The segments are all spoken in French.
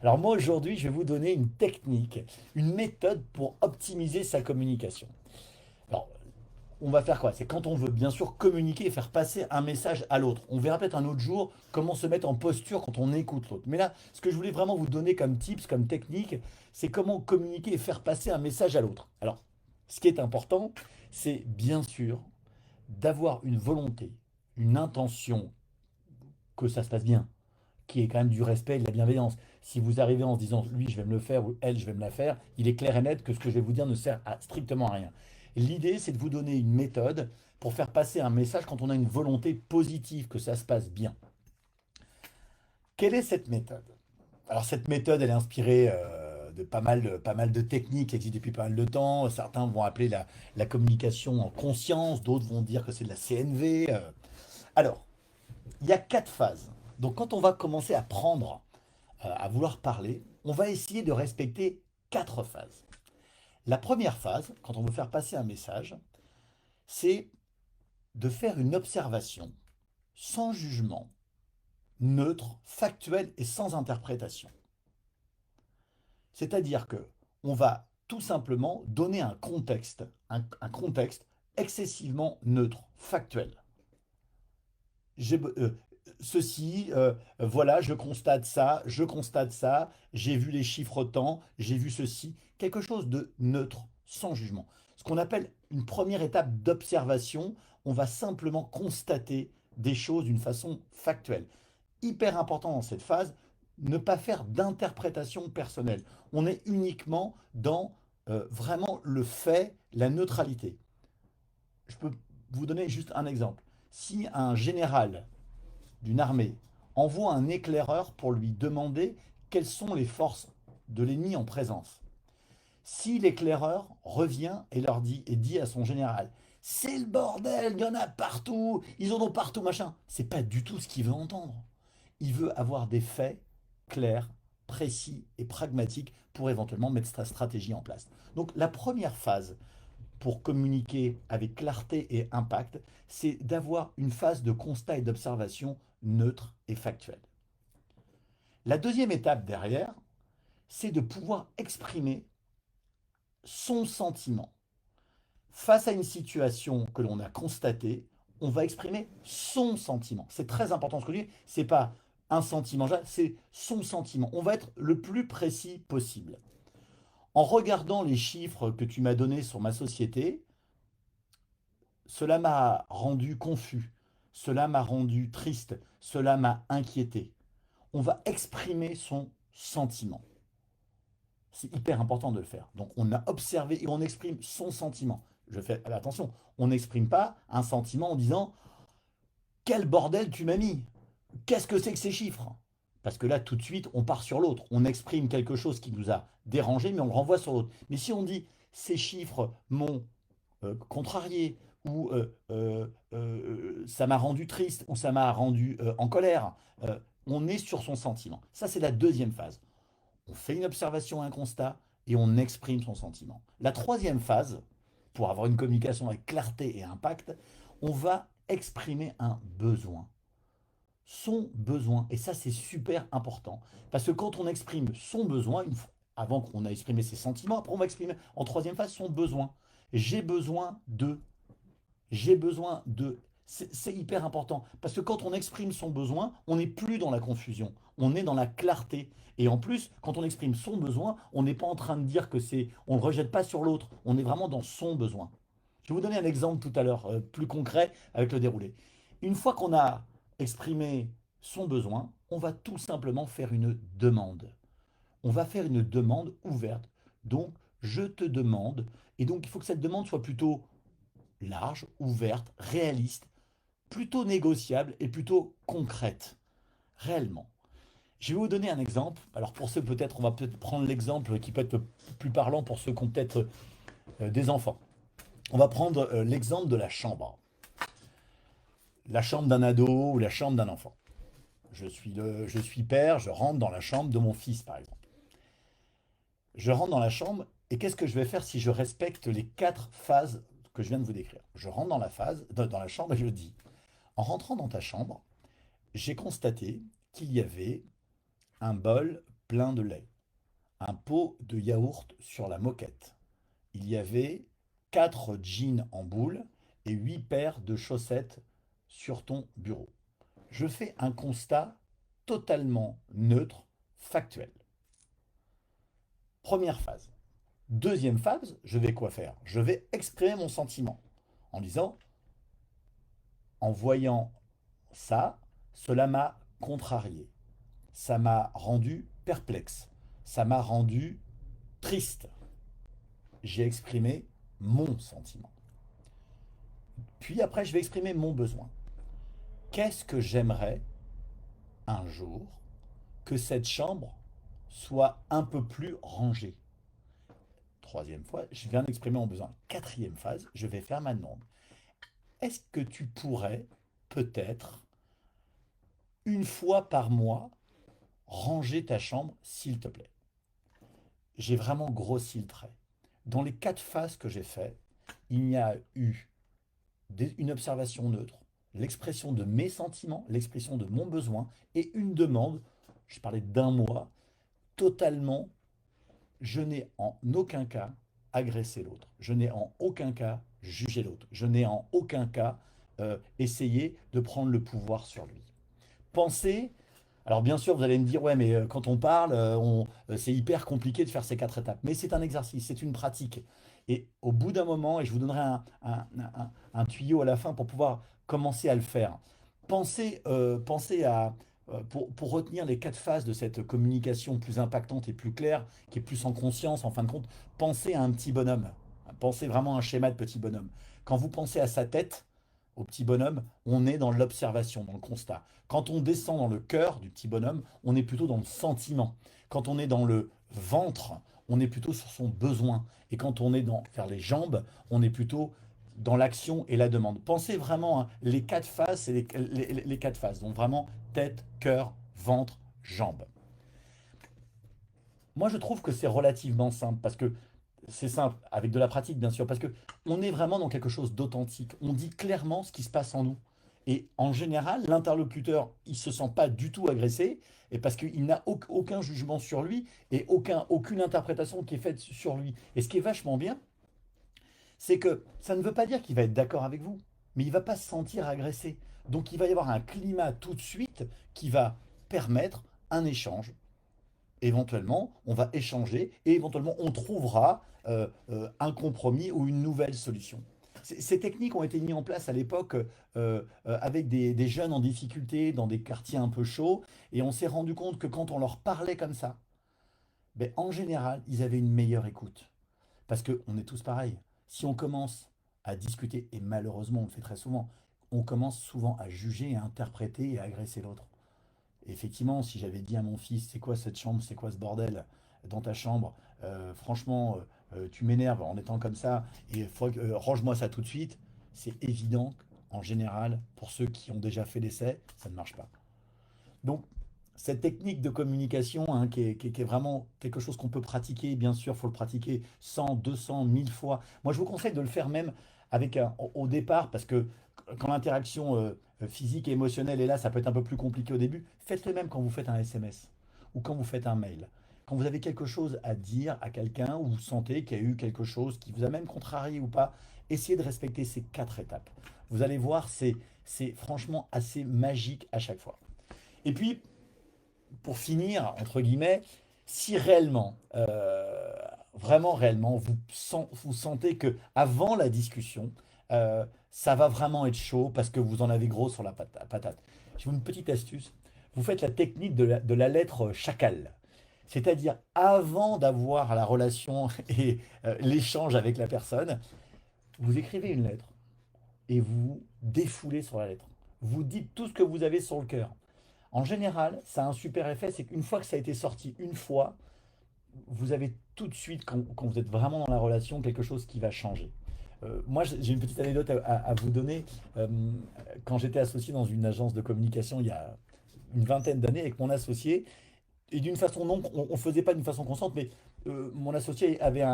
Alors moi aujourd'hui, je vais vous donner une technique, une méthode pour optimiser sa communication. Alors, on va faire quoi? C'est quand on veut bien sûr communiquer et faire passer un message à l'autre. On verra peut-être un autre jour comment se mettre en posture quand on écoute l'autre. Mais là, ce que je voulais vraiment vous donner comme tips, comme technique, c'est comment communiquer et faire passer un message à l'autre. Alors, ce qui est important, c'est bien sûr d'avoir une volonté, une intention que ça se passe bien, qui est quand même du respect et de la bienveillance. Si vous arrivez en se disant lui je vais me le faire ou elle je vais me la faire, il est clair et net que ce que je vais vous dire ne sert à strictement à rien. L'idée c'est de vous donner une méthode pour faire passer un message quand on a une volonté positive, que ça se passe bien. Quelle est cette méthode? Alors cette méthode elle est inspirée de pas mal de techniques qui existent depuis pas mal de temps. Certains vont appeler la communication en conscience, d'autres vont dire que c'est de la CNV. Alors, il y a 4 phases. Donc quand on va commencer à prendre à vouloir parler, on va essayer de respecter 4 phases. La première phase, quand on veut faire passer un message, c'est de faire une observation sans jugement, neutre, factuelle et sans interprétation. C'est-à-dire que on va tout simplement donner un contexte excessivement neutre, factuel. J'ai, ceci, voilà, je constate ça, j'ai vu les chiffres tant, j'ai vu ceci, quelque chose de neutre, sans jugement. Ce qu'on appelle une première étape d'observation, on va simplement constater des choses d'une façon factuelle. Hyper important dans cette phase, ne pas faire d'interprétation personnelle. On est uniquement dans vraiment le fait, la neutralité. Je peux vous donner juste un exemple. Si un général d'une armée envoie un éclaireur pour lui demander quelles sont les forces de l'ennemi en présence. Si l'éclaireur revient et leur dit et dit à son général, c'est le bordel, il y en a partout, ils en ont partout, machin. C'est pas du tout ce qu'il veut entendre. Il veut avoir des faits clairs, précis et pragmatiques pour éventuellement mettre sa stratégie en place. Donc la première phase pour communiquer avec clarté et impact, c'est d'avoir une phase de constat et d'observation neutre et factuelle. La deuxième étape derrière, c'est de pouvoir exprimer son sentiment. Face à une situation que l'on a constatée, on va exprimer son sentiment. C'est très important ce que je dis, c'est pas un sentiment, c'est son sentiment. On va être le plus précis possible. En regardant les chiffres que tu m'as donnés sur ma société, cela m'a rendu confus, cela m'a rendu triste, cela m'a inquiété. On va exprimer son sentiment. C'est hyper important de le faire. Donc on a observé et on exprime son sentiment. Je fais attention, on n'exprime pas un sentiment en disant quel bordel tu m'as mis. Qu'est-ce que c'est que ces chiffres? Parce que là, tout de suite, on part sur l'autre. On exprime quelque chose qui nous a dérangé, mais on le renvoie sur l'autre. Mais si on dit ces chiffres m'ont contrarié, ou ça m'a rendu triste, ou ça m'a rendu en colère. On est sur son sentiment. Ça, c'est la deuxième phase. On fait une observation, un constat, et on exprime son sentiment. La troisième phase, pour avoir une communication avec clarté et impact, on va exprimer un besoin. Son besoin. Et ça, c'est super important. Parce que quand on exprime son besoin, avant qu'on a exprimé ses sentiments, après on va exprimer en troisième phase son besoin. J'ai besoin de, j'ai besoin de. C'est hyper important. Parce que quand on exprime son besoin, on n'est plus dans la confusion. On est dans la clarté. Et en plus, quand on exprime son besoin, on n'est pas en train de dire que c'est. On ne le rejette pas sur l'autre. On est vraiment dans son besoin. Je vais vous donner un exemple tout à l'heure, plus concret, avec le déroulé. Une fois qu'on a exprimé son besoin, on va tout simplement faire une demande. On va faire une demande ouverte. Donc, je te demande. Et donc, il faut que cette demande soit plutôt large, ouverte, réaliste, plutôt négociable et plutôt concrète, réellement. Je vais vous donner un exemple. Alors pour ceux peut-être, on va peut-être prendre l'exemple qui peut être plus parlant pour ceux qui ont peut-être des enfants. On va prendre l'exemple de la chambre. La chambre d'un ado ou la chambre d'un enfant. Je suis père, je rentre dans la chambre de mon fils par exemple. Je rentre dans la chambre et qu'est-ce que je vais faire si je respecte les 4 phases que je viens de vous décrire? Je rentre dans la chambre et je dis, en rentrant dans ta chambre, j'ai constaté qu'il y avait un bol plein de lait, un pot de yaourt sur la moquette. Il y avait 4 jeans en boule et 8 paires de chaussettes sur ton bureau. Je fais un constat totalement neutre, factuel. Première phase. Deuxième phase, je vais quoi faire? Je vais exprimer mon sentiment en disant, en voyant ça, cela m'a contrarié, ça m'a rendu perplexe, ça m'a rendu triste. J'ai exprimé mon sentiment. Puis après, je vais exprimer mon besoin. Qu'est-ce que j'aimerais un jour que cette chambre soit un peu plus rangée? Troisième fois, je viens d'exprimer mon besoin. Quatrième phase, je vais faire ma demande. Est-ce que tu pourrais peut-être une fois par mois ranger ta chambre, s'il te plaît? J'ai vraiment grossi le trait. Dans les 4 phases que j'ai fait, il y a eu une observation neutre, l'expression de mes sentiments, l'expression de mon besoin et une demande, je parlais d'un mois, totalement, je n'ai en aucun cas agressé l'autre, je n'ai en aucun cas jugé l'autre, je n'ai en aucun cas essayé de prendre le pouvoir sur lui. Pensez, alors bien sûr vous allez me dire, ouais mais quand on parle, c'est hyper compliqué de faire ces 4 étapes, mais c'est un exercice, c'est une pratique. Et au bout d'un moment, et je vous donnerai un tuyau à la fin pour pouvoir commencer à le faire, pensez à, pour retenir les 4 phases de cette communication plus impactante et plus claire, qui est plus en conscience en fin de compte, pensez à un petit bonhomme, pensez vraiment à un schéma de petit bonhomme. Quand vous pensez à sa tête, au petit bonhomme, on est dans l'observation, dans le constat. Quand on descend dans le cœur du petit bonhomme, on est plutôt dans le sentiment. Quand on est dans le ventre, on est plutôt sur son besoin. Et quand on est vers les jambes, on est plutôt dans l'action et la demande. Pensez vraiment à les 4 phases, c'est les 4 phases. Donc vraiment tête, cœur, ventre, jambes. Moi, je trouve que c'est relativement simple parce que c'est simple, avec de la pratique bien sûr, parce que on est vraiment dans quelque chose d'authentique. On dit clairement ce qui se passe en nous. Et en général, l'interlocuteur, il se sent pas du tout agressé, et parce qu'il n'a aucun jugement sur lui et aucune interprétation qui est faite sur lui. Et ce qui est vachement bien, c'est que ça ne veut pas dire qu'il va être d'accord avec vous, mais il va pas se sentir agressé. Donc il va y avoir un climat tout de suite qui va permettre un échange. Éventuellement, on va échanger et éventuellement, on trouvera un compromis ou une nouvelle solution. Ces techniques ont été mises en place à l'époque avec des jeunes en difficulté dans des quartiers un peu chauds et on s'est rendu compte que quand on leur parlait comme ça, ben, en général, ils avaient une meilleure écoute. Parce qu'on est tous pareils. Si on commence à discuter, et malheureusement on le fait très souvent, on commence souvent à juger, à interpréter et à agresser l'autre. Effectivement, si j'avais dit à mon fils, c'est quoi cette chambre, c'est quoi ce bordel dans ta chambre, franchement, tu m'énerves en étant comme ça, et range-moi ça tout de suite, c'est évident qu'en général, pour ceux qui ont déjà fait l'essai, ça ne marche pas. Donc, cette technique de communication, hein, qui est vraiment quelque chose qu'on peut pratiquer, bien sûr, il faut le pratiquer 100, 200, 1000 fois. Moi, je vous conseille de le faire même au départ, parce que quand l'interaction physique et émotionnelle est là, ça peut être un peu plus compliqué au début. Faites-le même quand vous faites un SMS ou quand vous faites un mail. Quand vous avez quelque chose à dire à quelqu'un ou vous sentez qu'il y a eu quelque chose qui vous a même contrarié ou pas, essayez de respecter ces 4 étapes. Vous allez voir, c'est franchement assez magique à chaque fois. Et puis, pour finir, entre guillemets, si réellement, vraiment réellement, vous sentez que avant la discussion, ça va vraiment être chaud parce que vous en avez gros sur la patate. J'ai une petite astuce. Vous faites la technique de la lettre chacal. C'est-à-dire, avant d'avoir la relation et l'échange avec la personne, vous écrivez une lettre et vous défoulez sur la lettre. Vous dites tout ce que vous avez sur le cœur. En général, ça a un super effet, c'est qu'une fois que ça a été sorti une fois, vous avez tout de suite, quand vous êtes vraiment dans la relation, quelque chose qui va changer. Moi, j'ai une petite anecdote à vous donner. Euh, Quand j'étais associé dans une agence de communication il y a une vingtaine d'années avec mon associé, et d'une façon non, on ne faisait pas d'une façon constante, mais mon associé avait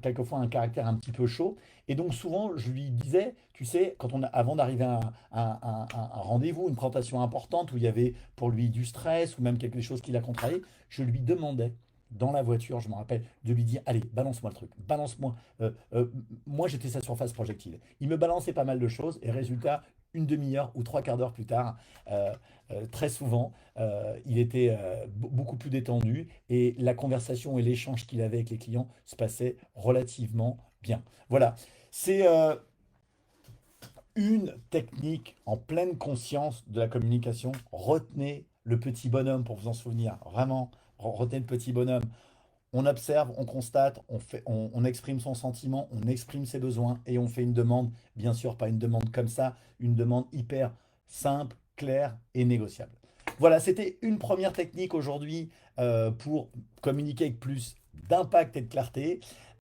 quelquefois un caractère un petit peu chaud. Et donc souvent, je lui disais, tu sais, avant d'arriver à un rendez-vous, une présentation importante où il y avait pour lui du stress ou même quelque chose qui l'a contrarié, je lui demandais dans la voiture, je me rappelle, de lui dire, allez, balance-moi le truc, balance-moi. Moi, j'étais sa surface projectile. Il me balançait pas mal de choses et résultat, une demi-heure ou trois quarts d'heure plus tard, euh, très souvent, il était beaucoup plus détendu et la conversation et l'échange qu'il avait avec les clients se passaient relativement bien. Voilà, c'est une technique en pleine conscience de la communication. Retenez le petit bonhomme pour vous en souvenir. Vraiment, retenez le petit bonhomme. On observe, on constate, on exprime son sentiment, on exprime ses besoins et on fait une demande, bien sûr pas une demande comme ça, une demande hyper simple, claire et négociable. Voilà, c'était une première technique aujourd'hui pour communiquer avec plus d'impact et de clarté.